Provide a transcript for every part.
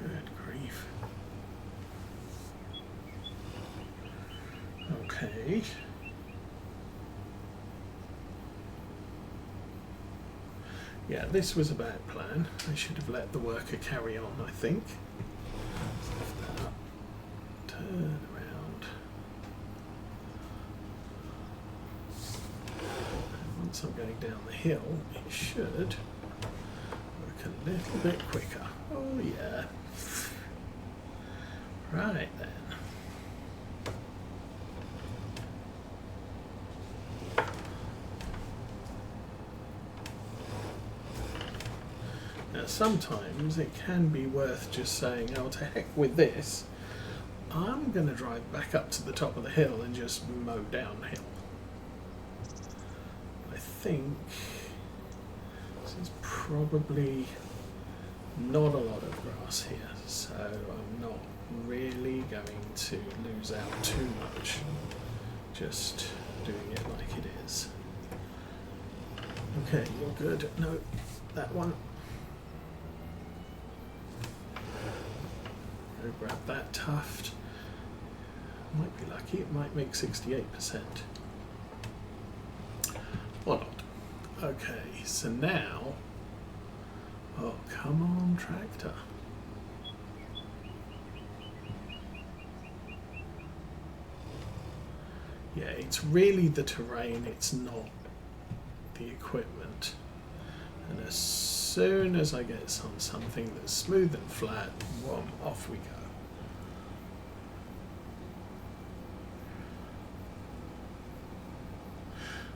Good grief. Okay. Yeah, this was a bad plan. I should have let the worker carry on, I think. Lift that up. Turn around. And once I'm going down the hill, it should work a little bit quicker. Oh yeah. Right then. Now sometimes it can be worth just saying, oh, to heck with this, I'm going to drive back up to the top of the hill and just mow downhill. I think this is probably not a lot of grass here, so I'm not really going to lose out too much just doing it like it is. Okay, you're good. No, that one. Go grab that tuft. Might be lucky, it might make 68%. Or not. Okay, so now, oh, come on, tractor. Yeah, it's really the terrain, it's not the equipment. And as soon as I get on something that's smooth and flat, whoom, off we go.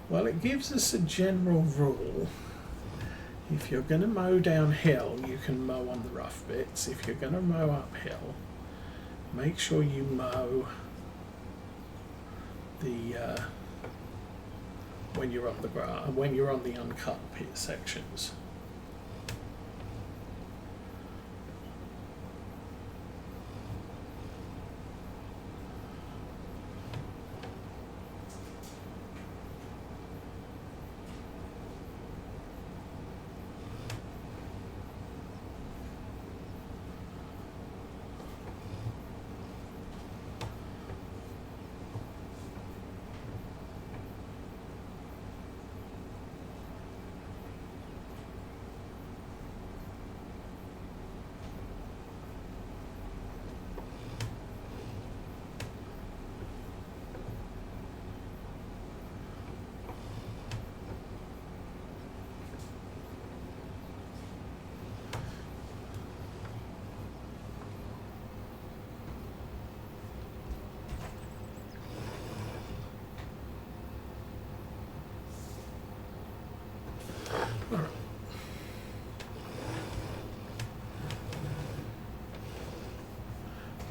Well, it gives us a general rule. If you're going to mow downhill, you can mow on the rough bits. If you're going to mow uphill, make sure you mow the when you're on the grass, when you're on the uncut pit sections.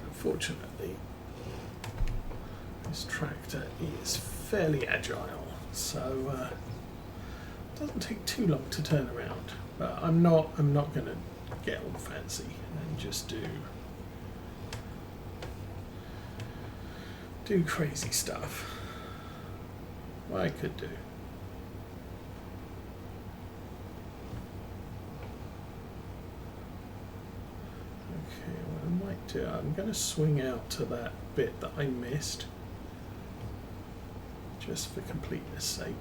Unfortunately, this tractor is fairly agile, so it doesn't take too long to turn around. But I'm not going to get all fancy and just do crazy stuff. What I could do. Okay, what I might do, I'm going to swing out to that bit that I missed, just for completeness sake.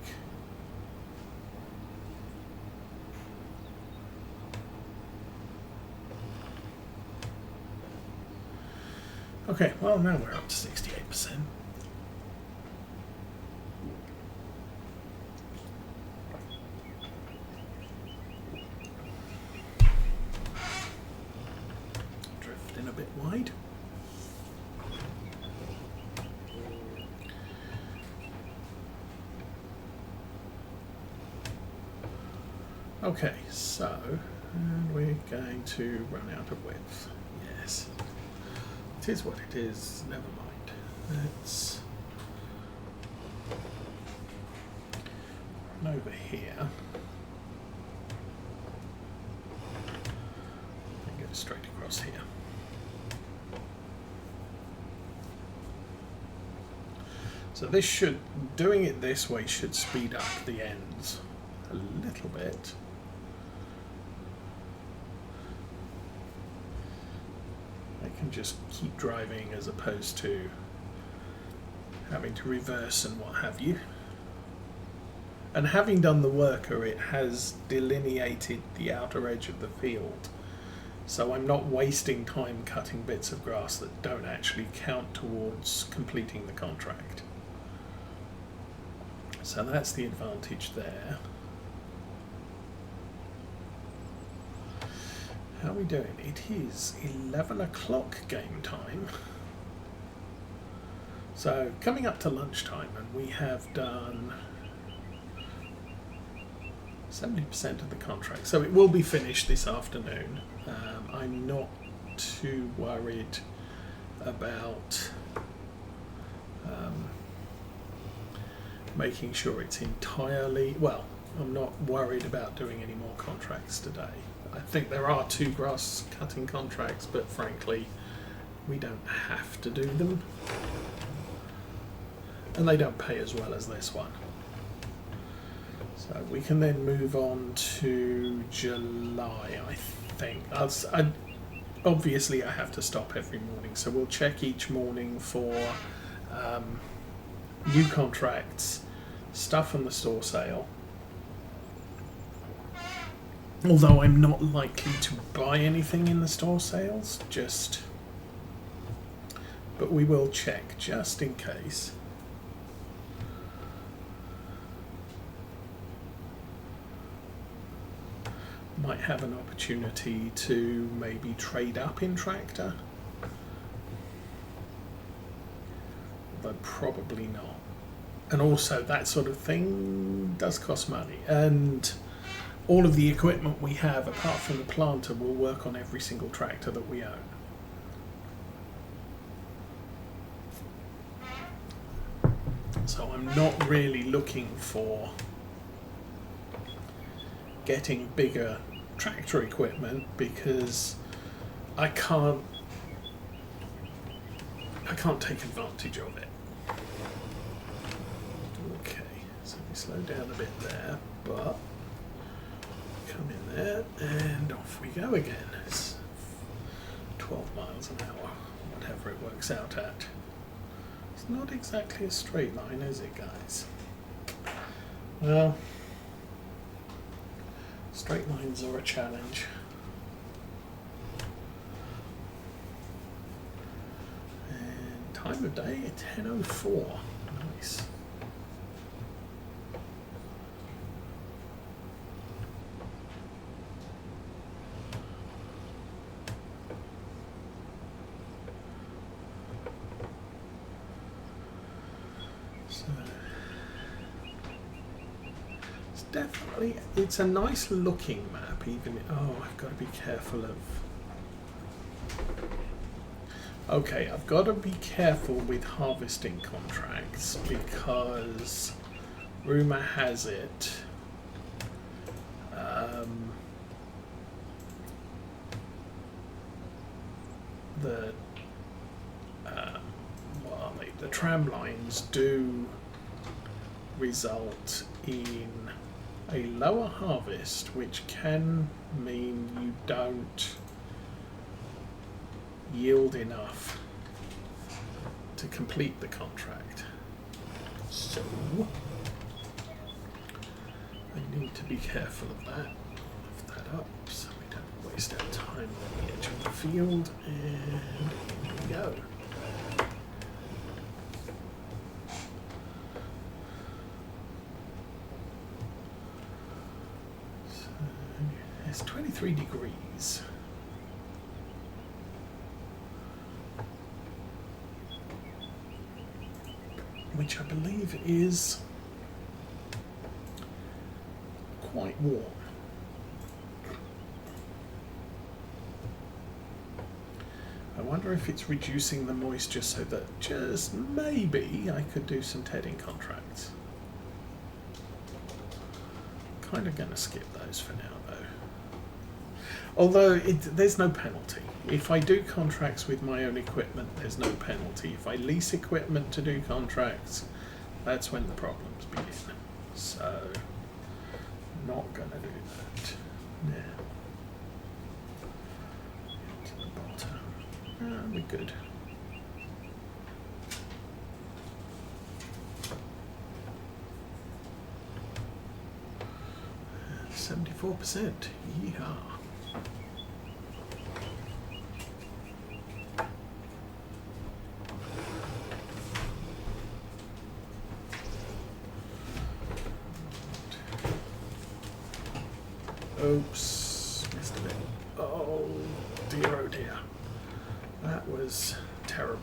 Okay, well now we're up to 68%. Drifting a bit wide. Okay, so and we're going to run out of width. Yes. It is what it is, never mind. Let's run over here and go straight across here. So this should, doing it this way should speed up the ends a little bit. can just keep driving as opposed to having to reverse and what have you. And having done the worker, it has delineated the outer edge of the field, so I'm not wasting time cutting bits of grass that don't actually count towards completing the contract. So that's the advantage there. How are we doing? It is 11 o'clock game time. So coming up to lunchtime, and we have done 70% of the contract. So it will be finished this afternoon. I'm not too worried about making sure it's entirely, well, I'm not worried about doing any more contracts today. I think there are 2 grass cutting contracts, but frankly, we don't have to do them. And they don't pay as well as this one. So we can then move on to July, I think. Obviously, I have to stop every morning, so we'll check each morning for new contracts, stuff on the store sale. Although I'm not likely to buy anything in the store sales, but we will check just in case. Might have an opportunity to maybe trade up in tractor, but probably not. And also that sort of thing does cost money, and all of the equipment we have, apart from the planter, will work on every single tractor that we own. So I'm not really looking for getting bigger tractor equipment because I can't take advantage of it. Okay, so we slow down a bit there, but come in there and off we go again. It's 12 miles an hour, whatever it works out at. It's not exactly a straight line, is it, guys? Well, straight lines are a challenge. And time of day at 10:04. Nice. So definitely, it's a nice looking map, even, oh, I've got to be careful of, okay, I've got to be careful with harvesting contracts because rumor has it that what are they? The tram lines do result in a lower harvest, which can mean you don't yield enough to complete the contract. So I need to be careful of that. Lift that up so we don't waste our time on the edge of the field, and here we go. It's 23 degrees. Which I believe is quite warm. I wonder if it's reducing the moisture so that just maybe I could do some tedding contracts. Kind of going to skip those for now though. Although there's no penalty. If I do contracts with my own equipment, there's no penalty. If I lease equipment to do contracts, that's when the problems begin. So, not going to do that. Now, to the bottom. We're good. 74%. Yeehaw. Oops, missed a bit. Oh dear, oh dear. That was terrible.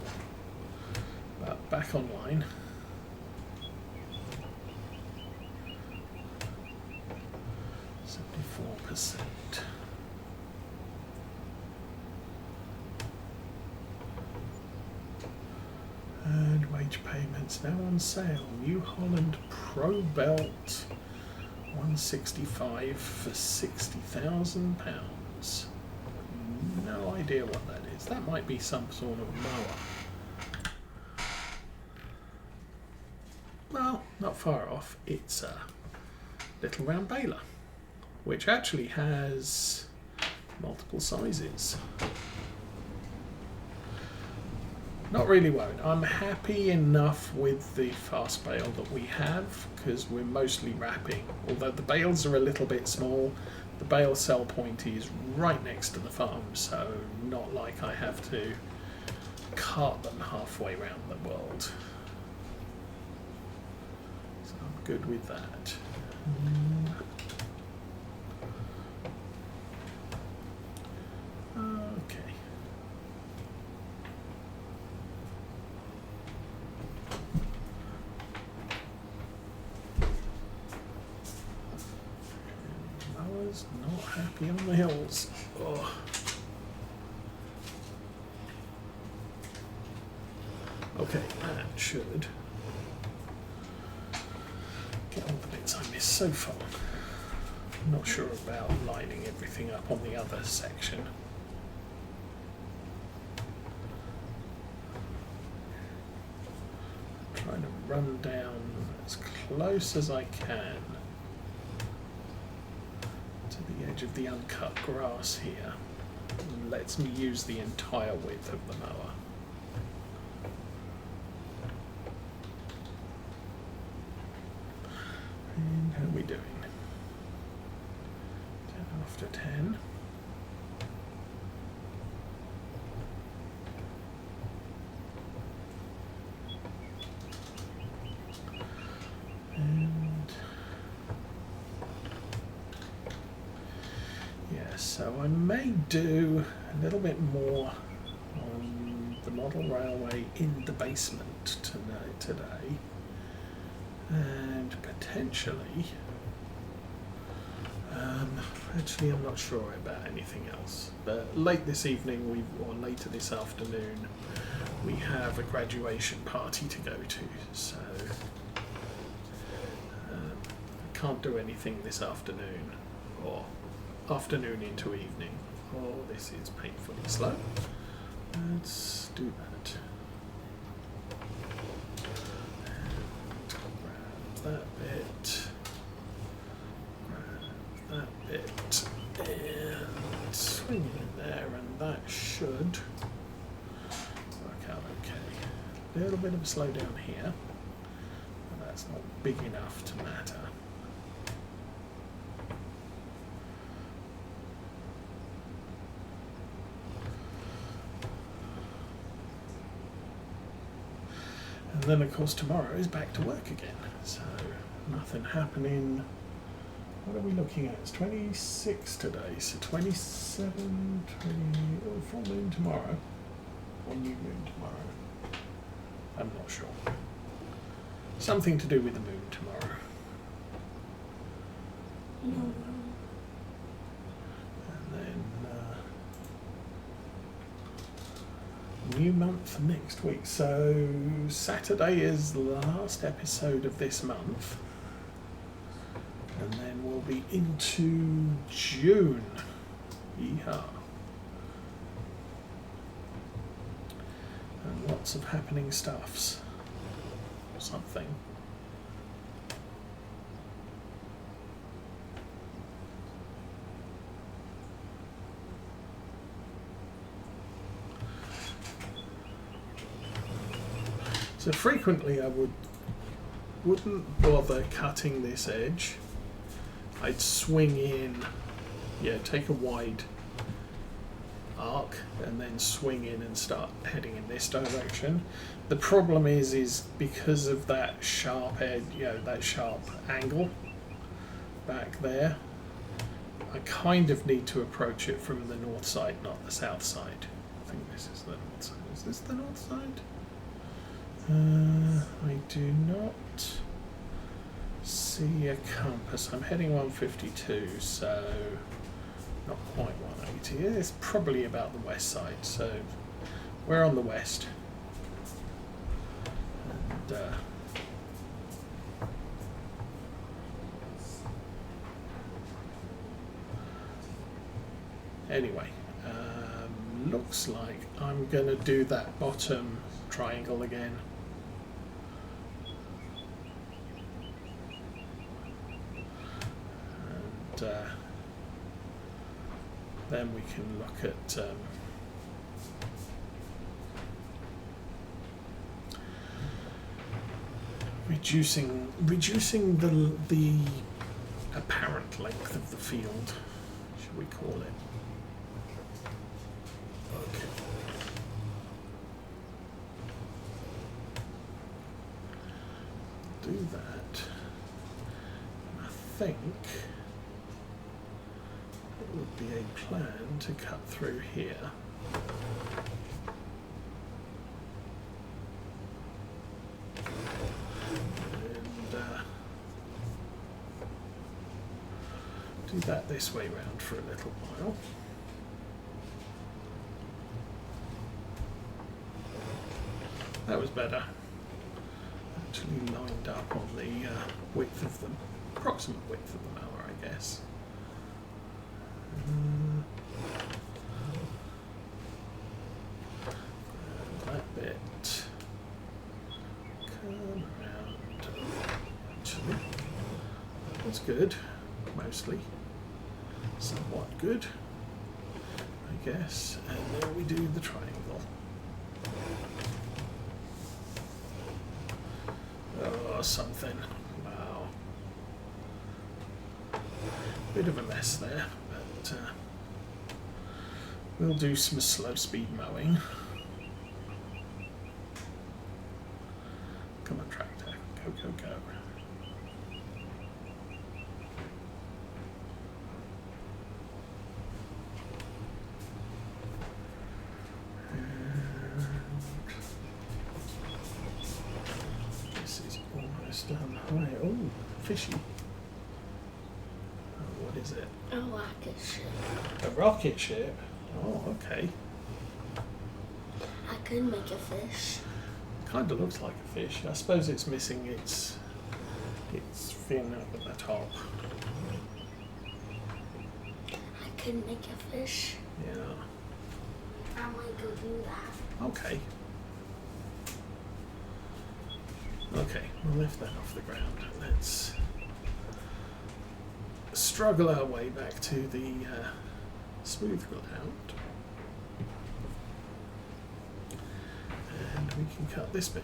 But back online. %. And wage payments now on sale. New Holland Pro Belt 165 for £60,000. No idea what that is. That might be some sort of mower. Well, not far off. It's a little round baler, which actually has multiple sizes. Not really worried. I'm happy enough with the fast bale that we have because we're mostly wrapping. Although the bales are a little bit small, the bale sell point is right next to the farm, so not like I have to cart them halfway around the world. So I'm good with that. Okay. Mowers not happy on the hills. Oh. Okay, that should get all the bits I missed so far. I'm not sure about lining everything up on the other section. I'm trying to run down as close as I can to the edge of the uncut grass here. It lets me use the entire width of the mower. And how are we doing? 10 after 10. And yeah, so I may do a little bit more on the model railway in the basement today. And potentially, actually I'm not sure about anything else, but late this evening or later this afternoon we have a graduation party to go to, so I can't do anything this afternoon or afternoon into evening. Oh, this is painfully slow. Let's do that. That bit, grab that bit, and swing it in there, and that should work out okay. A little bit of a slowdown here, but that's not big enough to matter. And then of course tomorrow is back to work again, so nothing happening. What are we looking at? It's 26 today, so 27, 20, full moon tomorrow, or new moon tomorrow. I'm not sure. Something to do with the moon tomorrow. And then new month next week. So Saturday is the last episode of this month, and then we'll be into June. Yeehaw. And lots of happening stuffs. Something. So frequently I wouldn't bother cutting this edge. I'd swing in, take a wide arc and then swing in and start heading in this direction. The problem is because of that sharp edge, that sharp angle back there, I kind of need to approach it from the north side, not the south side. I think this is the north side. Is this the north side? I do not see a compass. I'm heading 152, so not quite 180. It's probably about the west side, so we're on the west. And anyway, looks like I'm going to do that bottom triangle again. And then we can look at reducing the apparent length of the field, should we call it? Okay. Do that. I think it would be a plan to cut through here. Do that this way round for a little while. That was better. Actually lined up on the width of the approximate width of the mower, I guess. That bit. Come around. Actually, that was good. Mostly. Somewhat good, I guess. And there we do the triangle. Oh, something. Wow. Bit of a mess there, but we'll do some slow speed mowing. Come on, tractor. Go, go, go. Hi. Oh, fishy. Oh, what is it? A rocket ship. A rocket ship? Oh, okay. I could make a fish. Kind of looks like a fish. I suppose it's missing its fin up at the top. I could make a fish. Yeah. I might go do that. Okay. Okay, we'll lift that off the ground. Let's struggle our way back to the smooth ground. And we can cut this bit.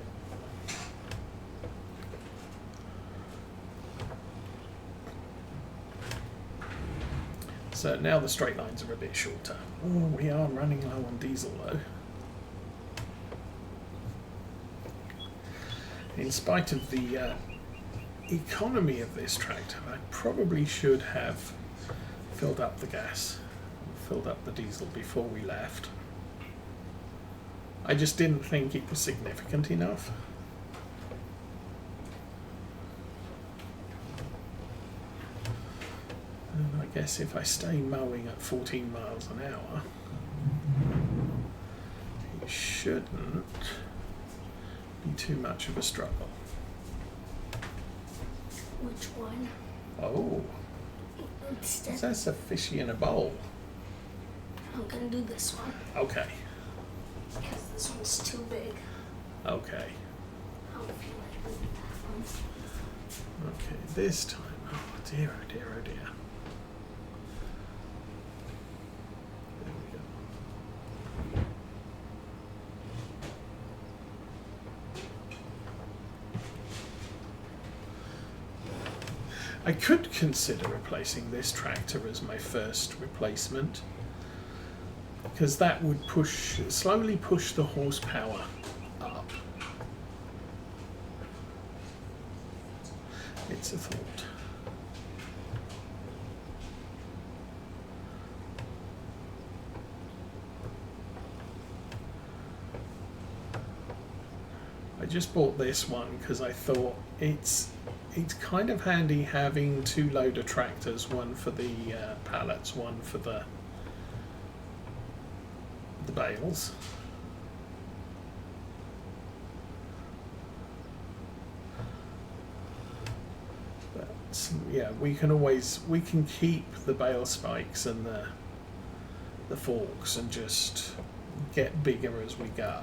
So now the straight lines are a bit shorter. Oh, we are running low on diesel though. In spite of the economy of this tractor, I probably should have filled up the gas, filled up the diesel before we left. I just didn't think it was significant enough. And I guess if I stay mowing at 14 miles an hour, it shouldn't be too much of a struggle. Which one? Oh, that's a fishy in a bowl. I'm gonna do this one. Okay. Because this one's too big. Okay. I don't feel like doing that one. Okay, this time. Oh dear, oh dear, oh dear. There we go. I could consider replacing this tractor as my first replacement, because that would slowly push the horsepower up. It's a thought. I just bought this one because I thought it's kind of handy having two loader tractors, one for the pallets, one for the bales. But yeah, we can keep the bale spikes and the forks and just get bigger as we go.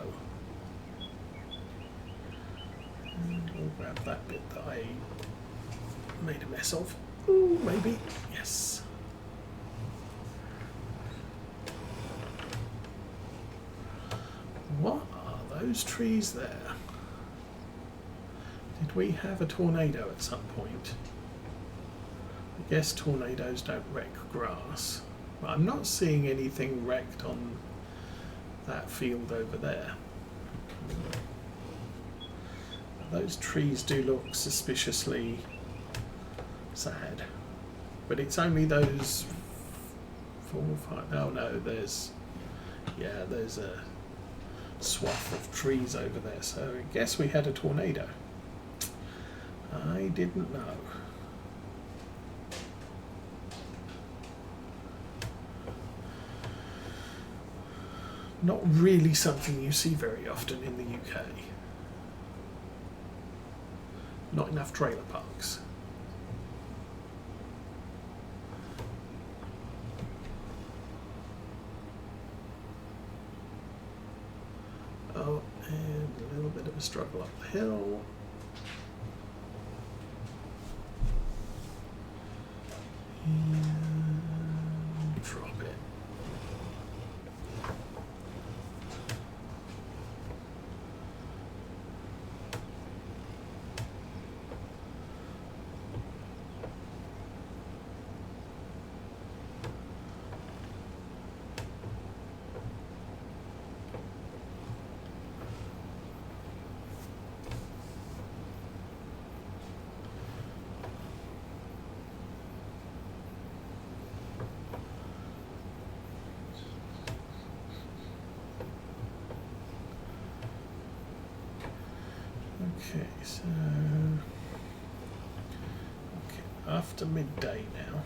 And we'll grab that bit that I made a mess of. Ooh, maybe. Yes. What are those trees there? Did we have a tornado at some point? I guess tornadoes don't wreck grass. But I'm not seeing anything wrecked on that field over there. Those trees do look suspiciously sad, but it's only those 4 or 5. Oh no, there's a swath of trees over there. So I guess we had a tornado. I didn't know. Not really something you see very often in the UK. Not enough trailer parks. Oh, and a little bit of a struggle up the hill. And drop it. Okay, so after midday now,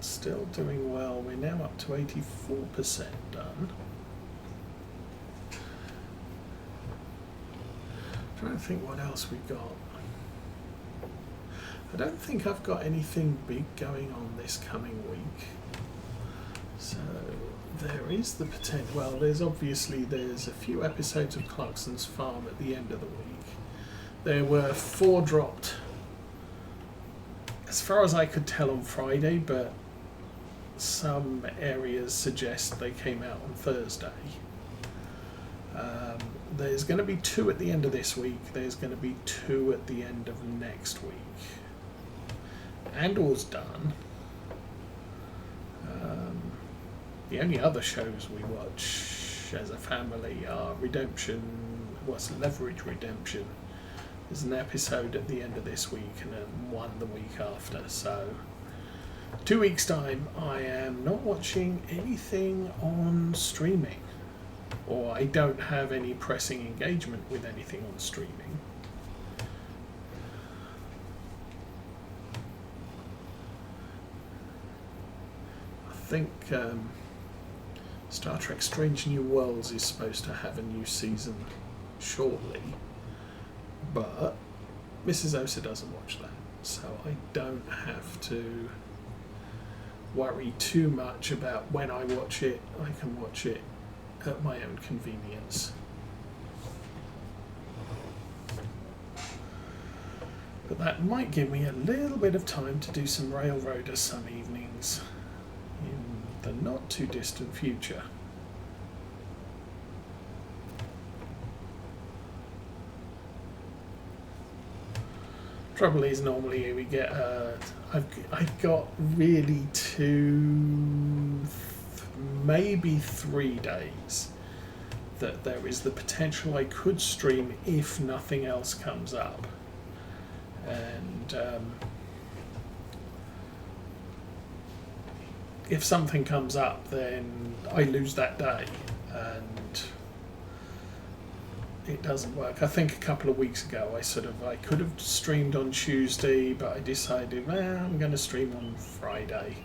still doing well. We're now up to 84% done. Trying to think what else we've got. I don't think I've got anything big going on this coming week. So there is the potential. Well, there's a few episodes of Clarkson's Farm at the end of the week. There were 4 dropped, as far as I could tell, on Friday, but some areas suggest they came out on Thursday. There's going to be 2 at the end of this week. There's going to be 2 at the end of next week. Andor's done. The only other shows we watch as a family are Leverage Redemption. There's an episode at the end of this week and then one the week after. So 2 weeks' time, I am not watching anything on streaming, or I don't have any pressing engagement with anything on streaming. I think Star Trek Strange New Worlds is supposed to have a new season shortly, but Mrs. Osa doesn't watch that, so I don't have to worry too much about when I watch it. I can watch it at my own convenience. But that might give me a little bit of time to do some Railroaders some evenings in the not too distant future. trouble is normally we get I've got really maybe 3 days that there is the potential I could stream if nothing else comes up, and if something comes up then I lose that day and it doesn't work. I think a couple of weeks ago I could have streamed on Tuesday, but I decided, well, I'm going to stream on Friday,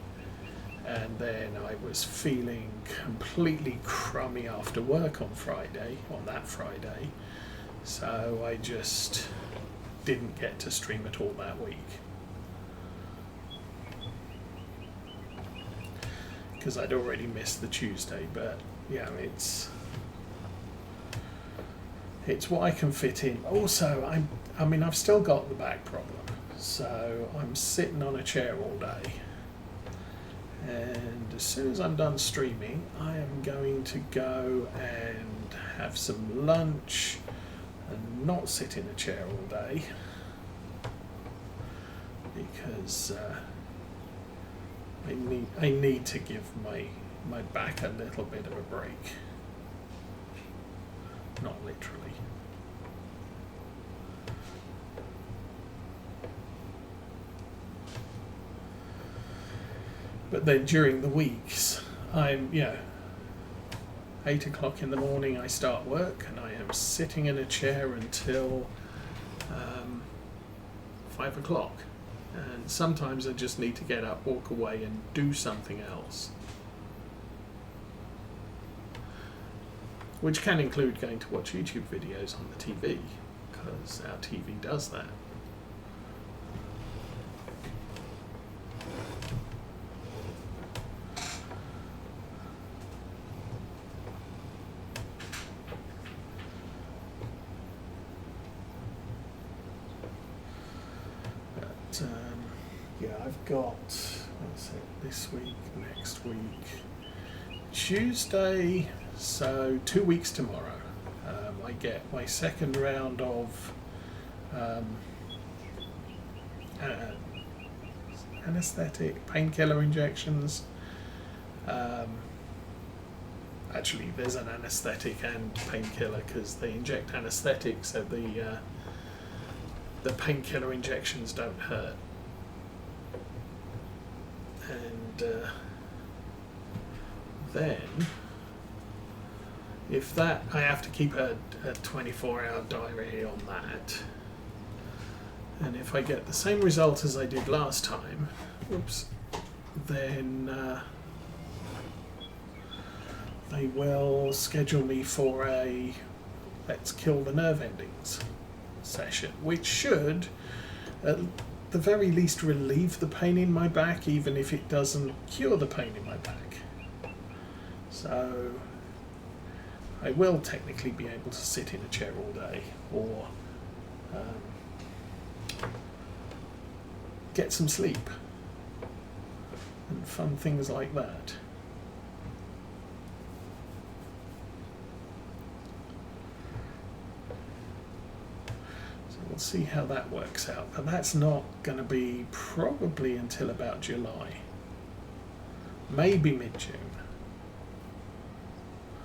and then I was feeling completely crummy after work on that Friday, so I just didn't get to stream at all that week because I'd already missed the Tuesday. But yeah, it's what I can fit in. Also, I've still got the back problem, so I'm sitting on a chair all day, and as soon as I'm done streaming I am going to go and have some lunch and not sit in a chair all day, because I need to give my back a little bit of a break. Not literally. But then during the weeks, I'm, 8 o'clock in the morning I start work, and I am sitting in a chair until 5 o'clock. And sometimes I just need to get up, walk away and do something else. Which can include going to watch YouTube videos on the TV, because our TV does that. But yeah, I've got, what's it, this week, next week, Tuesday. So 2 weeks tomorrow, I get my second round of anaesthetic painkiller injections. Actually, there's an anaesthetic and painkiller because they inject anaesthetic, so the painkiller injections don't hurt. And then, if that, I have to keep a 24-hour diary on that. And if I get the same result as I did last time, then they will schedule me for a Let's Kill the Nerve Endings session, which should, at the very least, relieve the pain in my back, even if it doesn't cure the pain in my back. So I will technically be able to sit in a chair all day, or get some sleep, and fun things like that. So we'll see how that works out, but that's not going to be probably until about July, maybe mid-June.